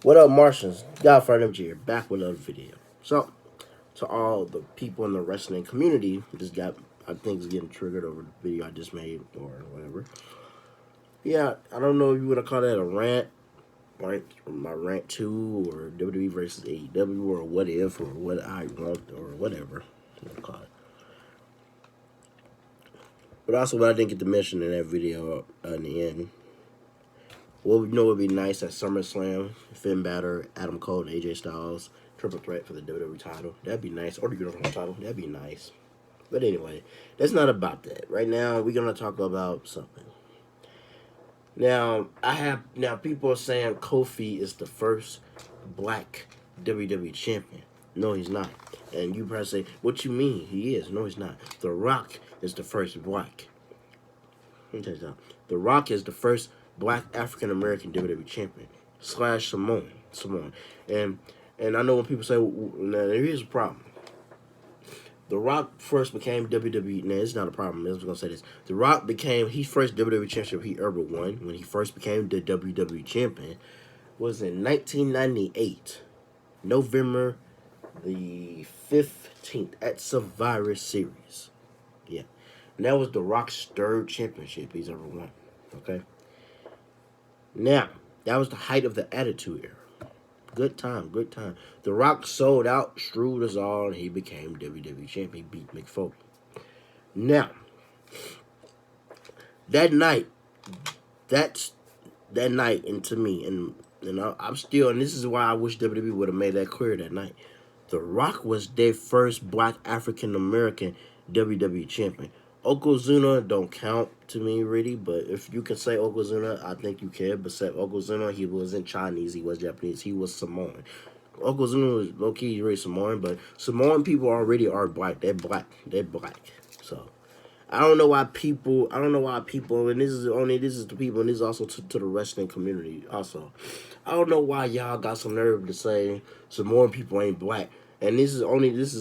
What up, Martians? Godfather MG here, back with another video. So, to all the people in the wrestling community, just got, I think, is getting triggered over the video I just made or whatever. Yeah, I don't know if you would have called that a rant, right? My rant 2 or WWE versus AEW or what if or what I want or whatever you want to call it. But also, what I didn't get to mention in that video in the end. Well, you know what would be nice at SummerSlam? Finn Balor, Adam Cole, and AJ Styles. Triple threat for the WWE title. That'd be nice. Or the Universal title. That'd be nice. But anyway, that's not about that. Right now, we're going to talk about something. Now, people are saying Kofi is the first black WWE champion. No, he's not. And you probably say, what you mean? He is. No, he's not. The Rock is the first black. Let me tell you something. The Rock is the first black African-American WWE champion / Samoan. And I know when people say, now here's a problem. The Rock first became WWE. Now, it's not a problem. I was going to say this. The Rock became, his first WWE championship he ever won when he first became the WWE champion was in 1998, November the 15th at Survivor Series. Yeah. And that was The Rock's third championship he's ever won. Okay? Now, that was the height of the Attitude Era. Good time, good time. The Rock sold out, screwed us all, and he became WWE champion. He beat Mick Foley. Now, that night, and to me, and I'm still, and this is why I wish WWE would have made that clear that night. The Rock was their first black African-American WWE champion. Yokozuna don't count to me, really, but if you can say Yokozuna, I think you can. But except Yokozuna, he wasn't Chinese, he was Japanese, he was Samoan. Yokozuna was low-key really Samoan, but Samoan people already are black. They're black. So, I don't know why people, and this is the people, and this is also to the wrestling community also. I don't know why y'all got some nerve to say Samoan people ain't black. And this is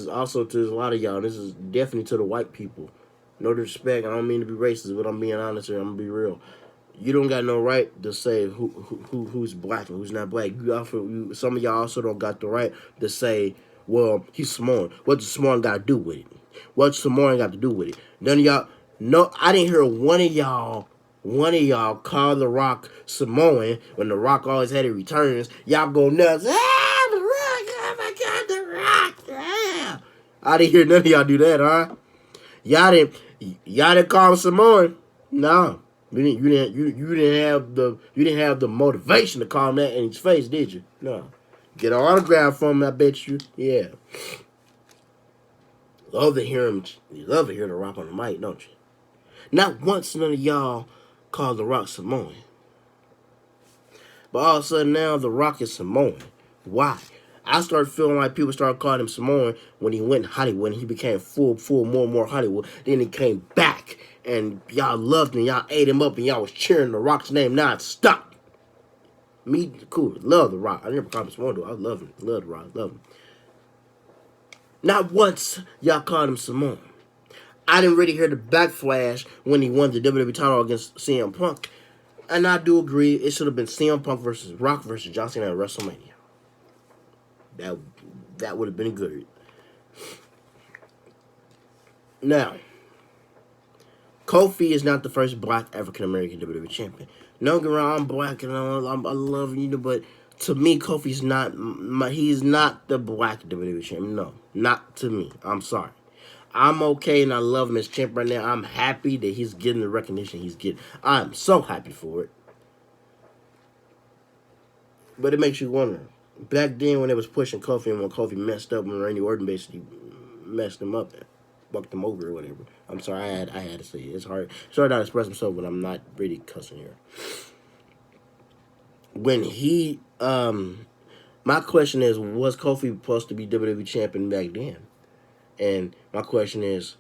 also to a lot of y'all, this is definitely to the white people. No disrespect, I don't mean to be racist, but I'm being honest here, I'm gonna be real. You don't got no right to say who's black and who's not black. Some of y'all also don't got the right to say, well, he's Samoan. What does Samoan got to do with it? What's Samoan got to do with it? None of y'all, no, I didn't hear one of y'all call The Rock Samoan when The Rock always had his returns. Y'all go nuts. Ah, The Rock, oh my God, The Rock. Yeah. I didn't hear none of y'all do that, huh? Y'all didn't call him Samoan. No. You didn't have the motivation to call him that in his face, did you? No. Get an autograph from him, I bet you. Yeah. Love to hear The Rock on the mic, don't you? Not once none of y'all called The Rock Samoan. But all of a sudden now The Rock is Samoan. Why? I started feeling like people started calling him Samoan when he went Hollywood, when he became full, more and more Hollywood. Then he came back, and y'all loved him, y'all ate him up, and y'all was cheering The Rock's name non-stop. Me, cool, love The Rock. I never called him Samoan, though. I love him, love The Rock, love him. Not once y'all called him Samoan. I didn't really hear the backflash when he won the WWE title against CM Punk. And I do agree, it should have been CM Punk versus Rock versus John Cena at WrestleMania. That would have been good. Now, Kofi is not the first black African-American WWE champion. Don't get me wrong, I'm black and I love you, but to me, Kofi's not, he's not the black WWE champion. No, not to me. I'm sorry. I'm okay and I love him as champ right now. I'm happy that he's getting the recognition he's getting. I'm so happy for it. But it makes you wonder. Back then when they was pushing Kofi and when Kofi messed up and Randy Orton basically messed him up, fucked him over or whatever. I'm sorry, I had to say it. It's hard not to express himself, but I'm not really cussing here. When he, my question is, was Kofi supposed to be WWE champion back then? And my question is,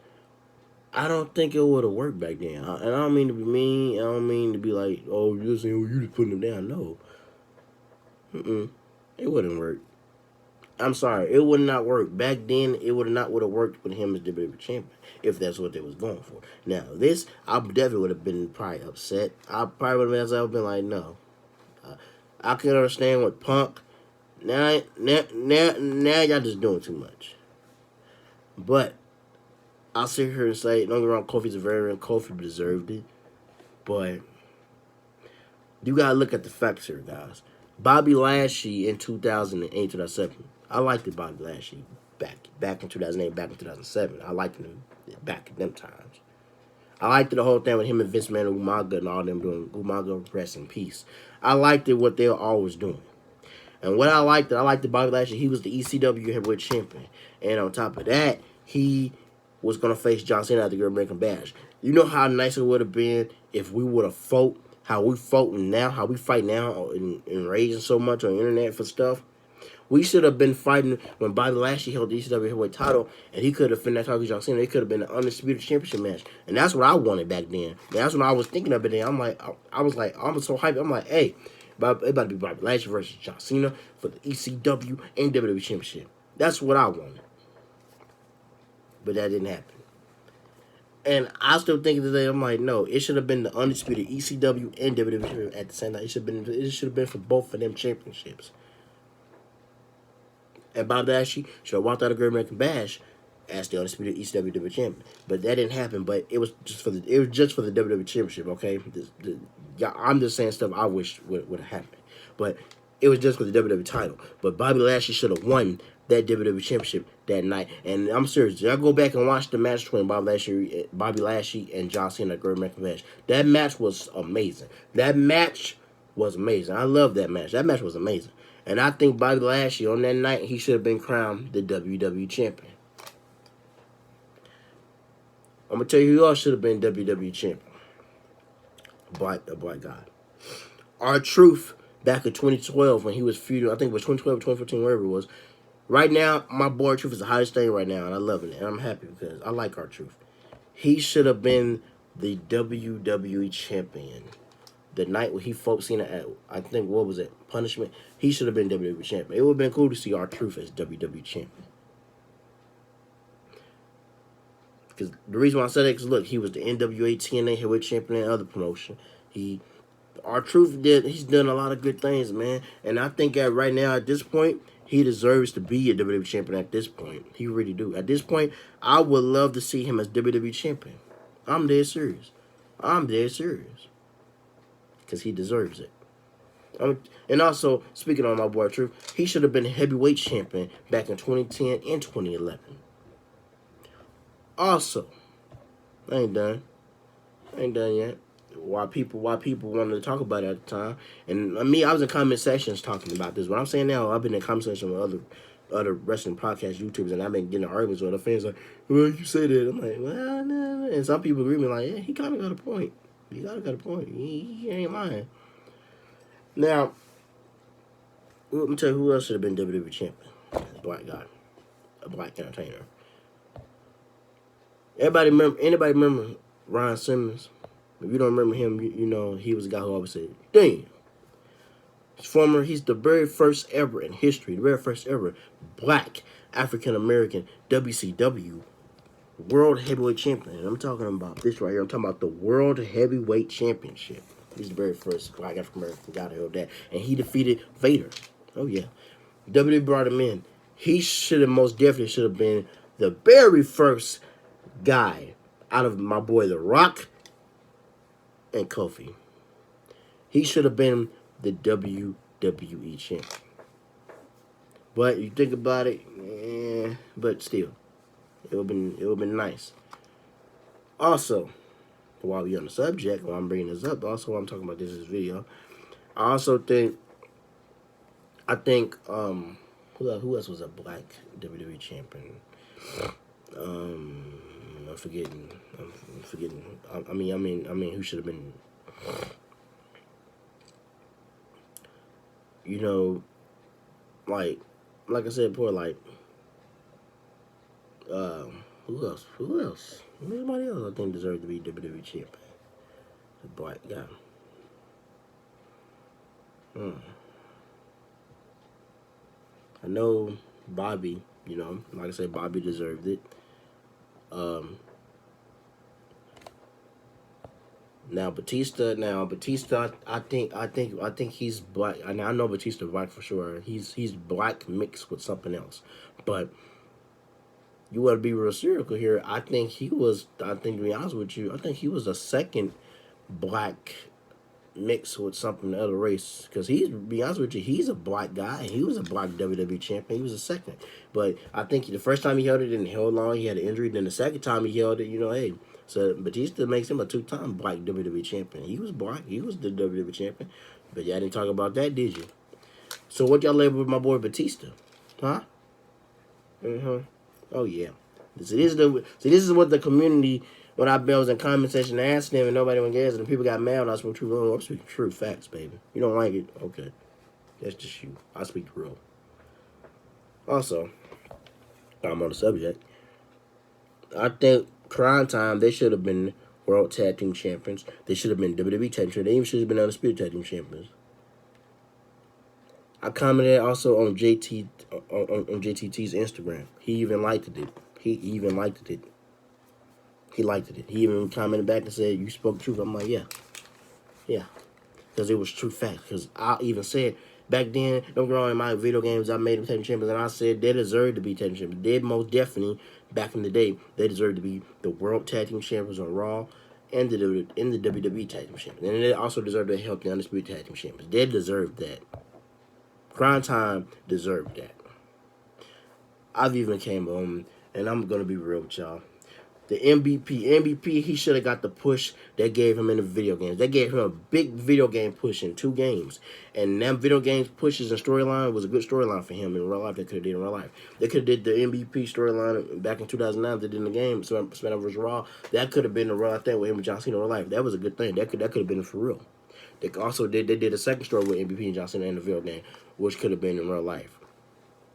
I don't think it would have worked back then. And I don't mean to be mean. I don't mean to be like, oh, you're saying, oh, you just putting him down. No. It wouldn't work. I'm sorry, it would not work. Back then, it would have worked with him as WWE champion, if that's what they was going for. Now, this, I definitely would have been probably upset. I probably would have been like, no. I can understand with Punk now y'all just doing too much. But I'll sit here and say, don't get me wrong, Kofi's a veteran. Kofi deserved it. But you gotta look at the facts here, guys. Bobby Lashley in 2008, 2007. I liked it, Bobby Lashley back in 2008, back in 2007. I liked him back in them times. I liked the whole thing with him and Vince McMahon and Umaga and all them doing Umaga, rest in peace. I liked it what they were always doing. And what I liked Bobby Lashley, he was the ECW heavyweight champion. And on top of that, he was going to face John Cena at the Great American Bash. You know how nice it would have been if we would have fought how we fight now and raging so much on the internet for stuff. We should have been fighting when Bobby Lashley held the ECW heavyweight title, and he could have finished talking to John Cena. It could have been an undisputed championship match, and that's what I wanted back then. That's when I was thinking of it. Then I was so hyped. I'm like, hey, it about to be Bobby Lashley versus John Cena for the ECW and WWE championship. That's what I wanted, but that didn't happen. And I still think today, I'm like, no, it should have been the undisputed ECW and WWE at the same time. It should have been for both of them championships. And Bobby Lashley should have walked out of Great American Bash as the undisputed ECW WWE champion, but that didn't happen. But it was just for the WWE championship. Okay, I'm just saying stuff I wish would have happened, but it was just for the WWE title. But Bobby Lashley should have won that WWE championship that night. And I'm serious. Y'all go back and watch the match between Bobby Lashley and John Cena at Great American Bash. That match was amazing. I love that match. That match was amazing. And I think Bobby Lashley, on that night, he should have been crowned the WWE champion. I'm going to tell you who else should have been WWE champion. A black guy. R-Truth, back in 2012, when he was feuding, I think it was 2012 or 2014, wherever it was. Right now, my boy R-Truth is the hottest thing right now, and I love it. And I'm happy because I like R-Truth. He should have been the WWE champion. The night when he fought Cena at, I think, what was it, Punishment, he should have been WWE champion. It would have been cool to see R-Truth as WWE champion. Because the reason why I said that, because look, he was the NWA TNA heavyweight champion and other promotion. R-Truth he's done a lot of good things, man. And I think right now, at this point, he deserves to be a WWE champion at this point. He really do. At this point, I would love to see him as WWE champion. I'm dead serious. Because he deserves it. And also, speaking on my boy Truth, he should have been heavyweight champion back in 2010 and 2011. Also, I ain't done yet. Why people wanted to talk about it at the time. And me, I was in comment sections talking about this. What I'm saying now, I've been in comment sections with other wrestling podcast YouTubers, and I've been getting arguments with the fans like, well, you say that. I'm like, well, no. And some people agree with me like, yeah, he kind of got a point. He ain't lying. Now, let me tell you who else should have been WWE champion. A black guy. A black entertainer. Anybody remember Ryan Simmons? If you don't remember him, you know he was a guy who always said, damn. He's the very first ever in history, the very first ever black African-American WCW World Heavyweight Champion. And I'm talking about this right here. I'm talking about the World Heavyweight Championship. He's the very first black African-American guy to hold that. And he defeated Vader. Oh, yeah. WWE brought him in. He most definitely should have been the very first guy out of my boy The Rock and Kofi. He should have been the WWE champion. But you think about it, but still, it would have been nice. Also, while we're on the subject, while I'm bringing this up, also while I'm talking about this video, I also think who else was a black WWE champion? I'm forgetting. I mean, who should have been? You know, like I said before, like, who else? Anybody else I think deserved to be WWE champion? The black guy. I know Bobby, you know, like I said, Bobby deserved it. Batista. I think he's black. I know Batista black for sure. He's black mixed with something else, but you want to be real serious here. I think he was. I think to be honest with you, I think he was the second black mixed with something other race. Because he's, to be honest with you, he's a black guy. He was a black WWE champion. He was a second. But I think the first time he held it didn't held long. He had an injury. Then the second time he held it, hey. So Batista makes him a two-time black WWE champion. He was black. He was the WWE champion. But y'all didn't talk about that, did you? So what y'all label with my boy Batista? Huh? Oh yeah. See, this is what the community. When I was in comment section asking them and nobody went gas and people got mad when I spoke true. Oh, I'm speaking true facts, baby. You don't like it? Okay. That's just you. I speak real. Also, I'm on the subject. I think Crime Time, they should have been World Tag Team Champions. They should have been WWE Tag Team Champions. They even should have been Undisputed Tag Team Champions. I commented also on on JTT's Instagram. He even liked it. He liked it. He even commented back and said, "You spoke truth." I'm like, yeah, because it was true fact. Because I even said back then, don't get wrong, in my video games, I made them tag team champions, and I said they deserved to be tag team champions. They most definitely back in the day, they deserved to be the World Tag Team Champions on Raw and the WWE Tag Team Champions, and they also deserved to help the Undisputed Tag Team Champions. They deserved that. Crime Time deserved that. I've even came home, and I'm gonna be real with y'all. The MVP, he should have got the push they gave him in the video games. They gave him a big video game push in 2 games. And them video games pushes and storyline was a good storyline for him in real life. They could have did in real life. They could have did the MVP storyline back in 2009 they did in the game, SmackDown vs. Raw. That could have been a real life thing with him and John Cena in real life. That was a good thing. That could have been for real. They did a second story with MVP and John Cena in the video game, which could have been in real life.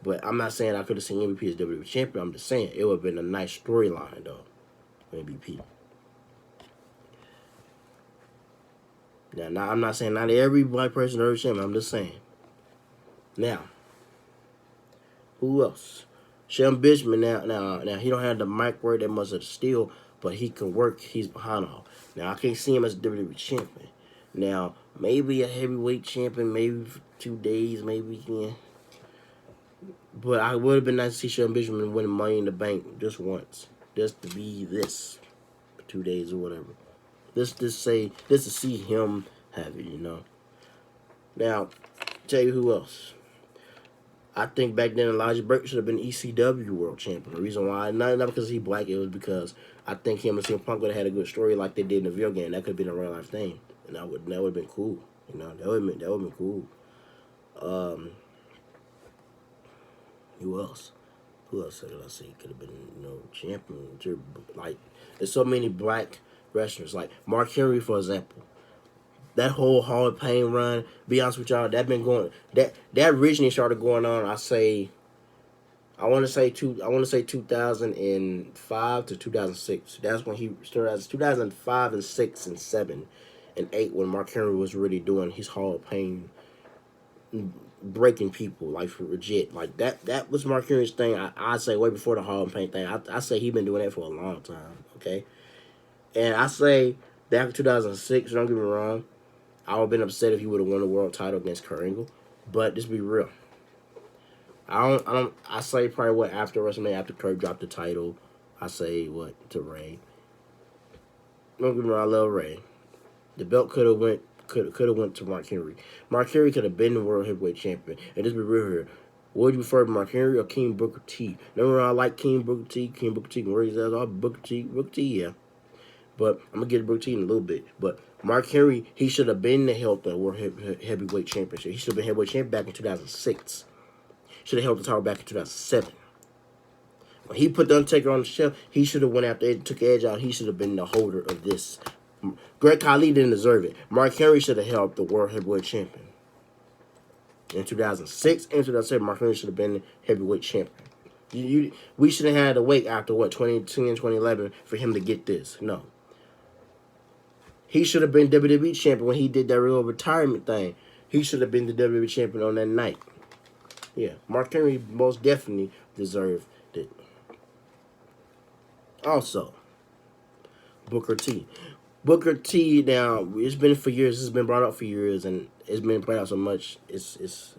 But I'm not saying I could have seen MVP as WWE champion. I'm just saying it would have been a nice storyline though. MVP. Now, I'm not saying not every black person deserves champion. I'm just saying. Now, who else? Shelton Benjamin. Now he don't have the mic work that much of the steel, but he can work. He's behind all. Now I can't see him as a WWE champion. Now maybe a heavyweight champion, maybe for 2 days, maybe yeah. But I would have been nice to see Shelton Benjamin win Money in the Bank just once. Just to be this for 2 days or whatever. Just to see him have it, Now, tell you who else. I think back then Elijah Burke should have been ECW World Champion. The reason why, not because he's black, it was because I think him and CM Punk would have had a good story like they did in the video game. That could have been a real life thing, and that would have been cool. That would have been cool. Who else? Who else did I say could have been, champion? Like, there's so many black wrestlers. Like, Mark Henry, for example. That whole Hall of Pain run, be honest with y'all, that originally started going on, I want to say 2005 to 2006. That's when he started as 2005 and 6 and 7 and 8 when Mark Henry was really doing his Hall of Pain, breaking people like for legit. Like that was Mark Henry's thing. I say way before the Hall of Pain thing. I say he been doing that for a long time. Okay, and I say back in 2006. Don't get me wrong, I would have been upset if he would have won the world title against Kurt Angle. But just be real. I say probably after WrestleMania, after Kurt dropped the title, I say to Ray. Don't get me wrong, I love Ray. The belt could have went to Mark Henry. Mark Henry could have been the world heavyweight champion. And just be real here. Would you prefer Mark Henry or King Booker T? Remember, I like King Booker T. King Booker T. Where he's at, Booker T, yeah. But I'm gonna get to Booker T in a little bit. But Mark Henry, he should have been the held the world heavyweight championship. He should have been heavyweight champion back in 2006. Should have held the title back in 2007. When he put the Undertaker on the shelf, he should have went after it, took Edge out. He should have been the holder of this. Greg Khali didn't deserve it. Mark Henry should have held the world heavyweight champion. In 2006 and 2007, Mark Henry should have been the heavyweight champion. We should have had to wait after 2010 and 2011 for him to get this. No. He should have been WWE champion when he did that real retirement thing. He should have been the WWE champion on that night. Yeah, Mark Henry most definitely deserved it. Also, Booker T. Booker T. Now it's been for years. It's been brought up for years, and it's been played out so much. It's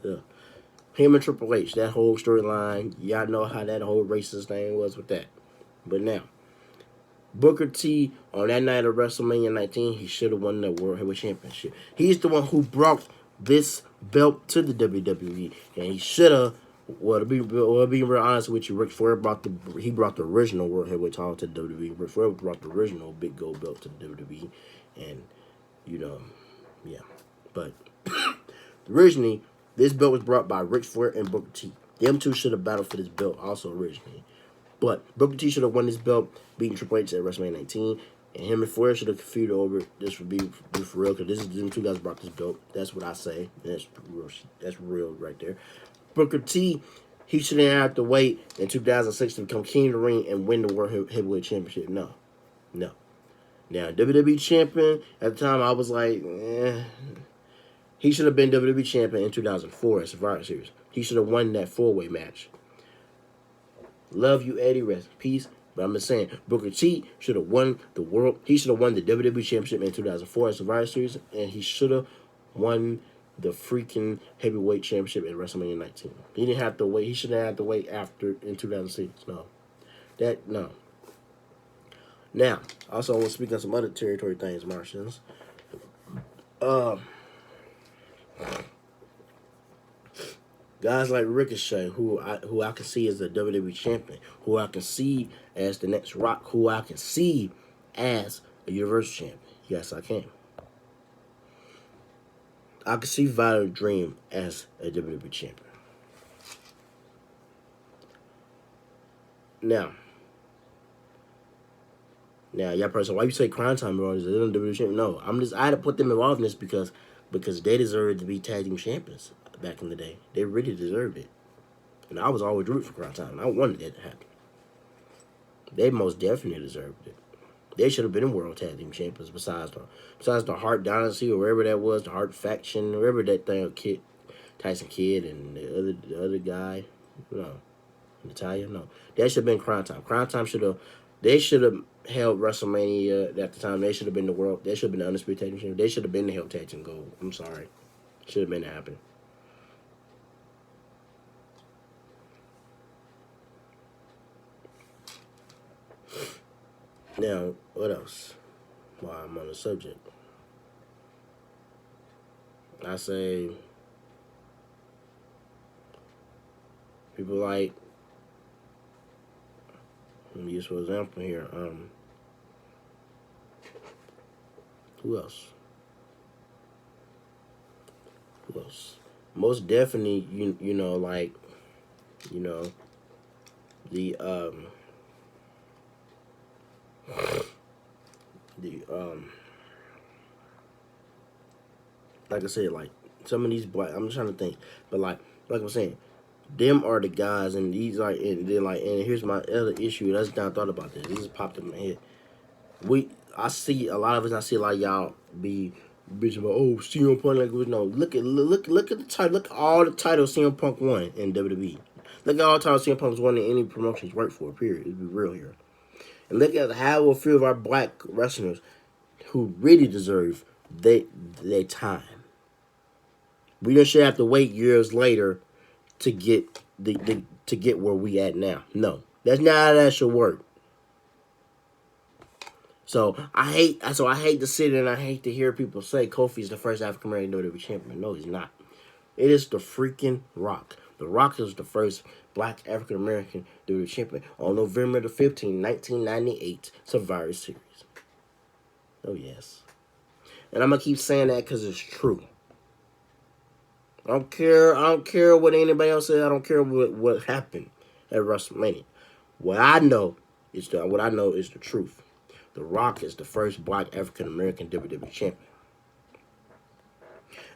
him and Triple H. That whole storyline. Y'all know how that whole racist thing was with that. But now Booker T. on that night of WrestleMania 19, he should have won the World Heavyweight Championship. He's the one who brought this belt to the WWE, and he should have. Well, to be real honest with you, Ric Flair brought the original World Heavyweight title to the WWE. Ric Flair brought the original big gold belt to the WWE, and you know, yeah. But originally, this belt was brought by Ric Flair and Booker T. Them two should have battled for this belt also originally. But Booker T should have won this belt, beating Triple H at WrestleMania 19. And him and Flair should have feuded over it. This would be for real, because this is them two guys brought this belt. That's what I say. That's real right there. Booker T, he shouldn't have to wait in 2006 to become King of the Ring and win the World Heavyweight Championship. No. Now, WWE Champion, at the time, I was like, he should have been WWE Champion in 2004 at Survivor Series. He should have won that four-way match. Love you, Eddie. Rest in peace. But I'm just saying, Booker T should have won the world. He should have won the WWE Championship in 2004 at Survivor Series, and he should have won the freaking heavyweight championship at WrestleMania 19. He didn't have to wait. He shouldn't have to wait after in 2006. No. Now, also I want to speak on some other territory things, Martians. Guys like Ricochet, who I can see as a WWE champion, who I can see as the next Rock, who I can see as a Universal champion. Yes, I can. I can see Vital Dream as a WWE champion. Now, y'all person, why you say Crime Time bro? Is WWE champion? No, I had to put them involved in this because they deserved to be tag team champions back in the day. They really deserved it. And I was always rooting for Crime Time. I wanted that to happen. They most definitely deserved it. They should have been world tag team champions besides the Hart Dynasty or wherever that was, the Hart faction, wherever that thing, Tyson Kidd and the other guy, no, Natalia, no. That should have been Crime Time. Crime Time they should have held WrestleMania at the time. They should have been the world. They should have been the undisputed tag team champions. They should have been the held tag team gold. I'm sorry, should have been to happen. Now, what else? While I'm on the subject, I say people like, let me use for example here. Who else? Most definitely, you know, like, you know, the like I said, like some of these black, I'm trying to think, but like I'm saying, them are the guys, and these like, and then like, and here's my other issue. That's I thought about this. This just popped in my head. I see a lot of us. I see a lot of y'all be bitching about, oh, CM Punk, like, no, look at the title. Look at all the titles CM Punk won in WWE. Look at all the titles CM Punk's won in any promotion he's worked for. Period. Let's be real here. And look at how a few of our black wrestlers who really deserve their time. We just should have to wait years later to get to get where we at now. No, that's not how that should work. So I hate to sit and I hate to hear people say Kofi's the first African-American WWE champion. No, he's not. It is the freaking Rock. The Rock is the first black African-American WWE champion on November the 15th, 1998 Survivor Series. Oh, yes. And I'm going to keep saying that because it's true. I don't care what anybody else says. I don't care what happened at WrestleMania. What I know is the truth. The Rock is the first black African-American WWE champion.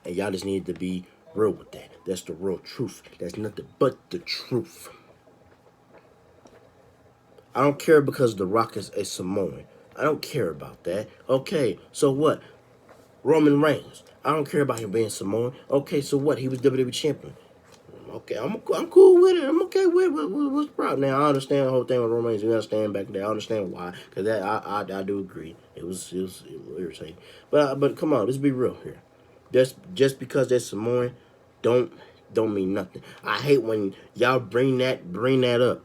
And y'all just need to be real with that. That's the real truth. That's nothing but the truth. I don't care because The Rock is a Samoan. I don't care about that. Okay, so what? Roman Reigns. I don't care about him being Samoan. Okay, so what? He was WWE champion. Okay, I'm cool with it. I'm okay with what's the problem. Now I understand the whole thing with Roman Reigns. You understand back there. I understand why, because that I do agree. It was irritating. But come on, let's be real here. Just because they're Samoan, don't don't mean nothing. I hate when y'all bring that up.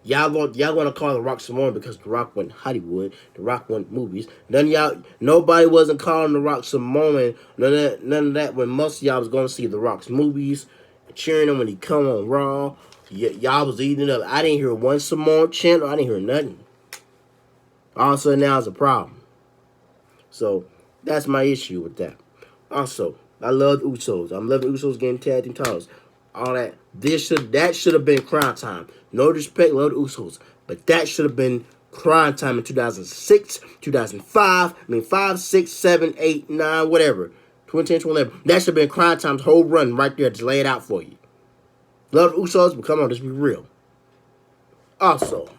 Y'all want to call The Rock Samoan because The Rock went Hollywood, The Rock went movies. Nobody wasn't calling The Rock Samoan. None of that when most of y'all was going to see The Rock's movies, cheering him when he come on Raw. Y'all was eating it up. I didn't hear one Samoan chant. Or I didn't hear nothing. All of a sudden now it's a problem. So that's my issue with that. Also, I love the Usos. I'm loving Usos getting tag team titles. All that. That should have been crime time. No disrespect, love the Usos. But that should have been crime time in 2006, 2005, 5, 6, 7, 8, 9, whatever. 2010, 2011. That should have been crime time's whole run right there. Just lay it out for you. Love the Usos, but come on, let's be real. Also,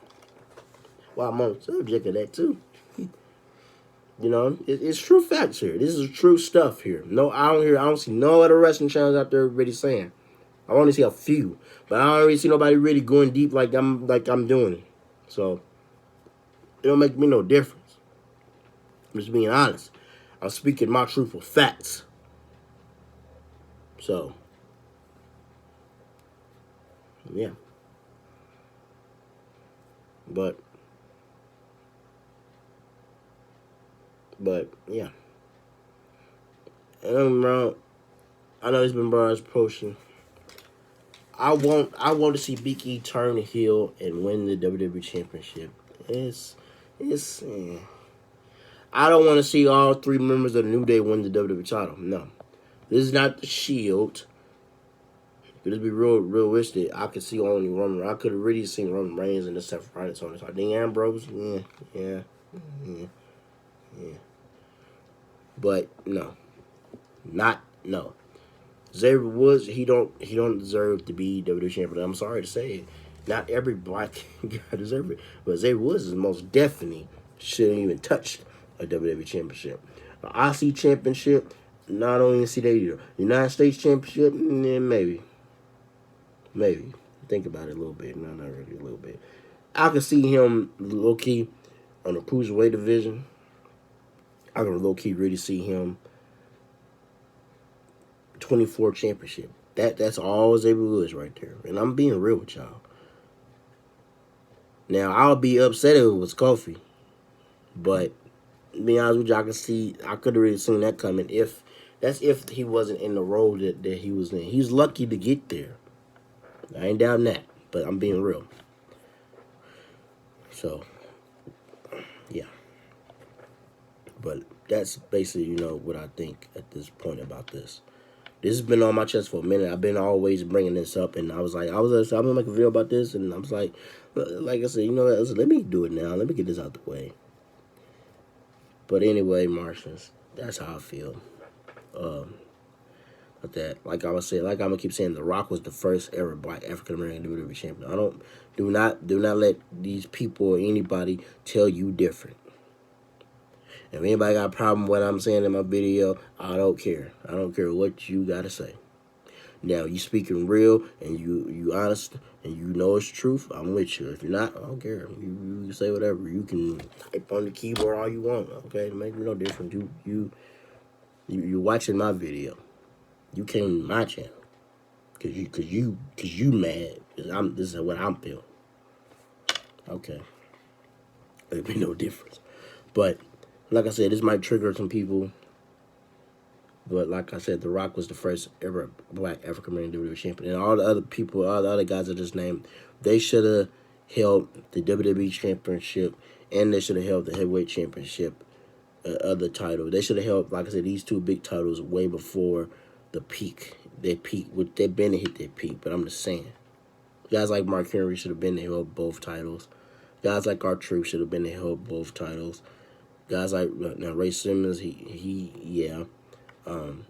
while I'm on the subject of that too. It's true facts here. This is true stuff here. No, I don't see no other wrestling channels out there really saying. I only see a few, but I don't really see nobody really going deep like I'm doing it. So it don't make me no difference. I'm just being honest. I'm speaking my truthful facts. So yeah, but yeah. And I know it's been Brian's approaching. I want to see Big E turn heel and win the WWE Championship. I don't want to see all three members of the New Day win the WWE title. No, this is not the Shield. Let's be realistic. I could see only Roman. I could have really seen Roman Reigns and the Seth Rollins on this. I think Ambrose, yeah. But no, no. Xavier Woods, he don't deserve to be WWE champion. I'm sorry to say it. Not every black guy deserves it. But Xavier Woods is most definitely shouldn't even touch a WWE championship. An IC championship, not only in CW either. United States championship, maybe. Maybe. Think about it a little bit. No, not really a little bit. I could see him low-key on the cruiserweight division. I can low-key really see him 24 championship. That's all Xavier Woods right there. And I'm being real with y'all. Now, I'll be upset if it was Kofi. But, to be honest with you, I could have really seen that coming if he wasn't in the role that he was in. He's lucky to get there. I ain't doubting that. But I'm being real. So, yeah. But that's basically, what I think at this point about this. This has been on my chest for a minute. I've been always bringing this up, and I'm gonna make a video about this, and I was like I said, let me do it now. Let me get this out the way. But anyway, Martians, that's how I feel. But that, like I'm gonna keep saying, The Rock was the first ever black African-American WWE champion. Do not let these people or anybody tell you different. If anybody got a problem with what I'm saying in my video, I don't care. I don't care what you got to say. Now, you speaking real and you honest and you know it's truth, I'm with you. If you're not, I don't care. You say whatever. You can type on the keyboard all you want, okay? It makes me no difference. You watching my video. You came to my channel cause you mad. This is what I'm feeling. Okay. There'd be no difference. But like I said, this might trigger some people. But like I said, The Rock was the first ever black African-American WWE champion. And all the other people, all the other guys I just named, they should have held the WWE championship and they should have held the heavyweight championship, other title. They should have held, like I said, these two big titles way before the peak. Their peak, which they've been to hit their peak. But I'm just saying. Guys like Mark Henry should have been to held both titles. Guys like R-Truth should have been to held both titles. Guys like Ray Simmons, yeah.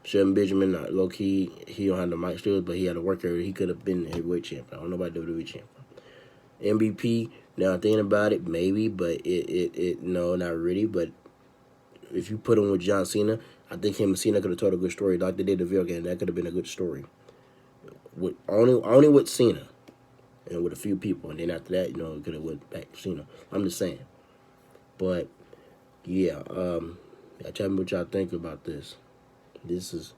Shelton Benjamin, low key, he don't have the mic skills, but he had a worker. He could have been the heavyweight champion. I don't know about WWE champion. MVP, now thinking about it, maybe, but no, not really. But if you put him with John Cena, I think him and Cena could have told a good story. Like they did the video game, that could have been a good story. with only with Cena and with a few people, and then after that, it could have went back to Cena. I'm just saying, but yeah, tell me what y'all think about this. This is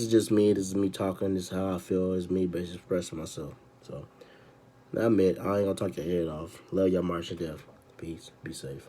just me. This is me talking. This is how I feel. It's me basically expressing myself. So, I ain't gonna talk your head off. Love y'all, March to death. Peace. Be safe.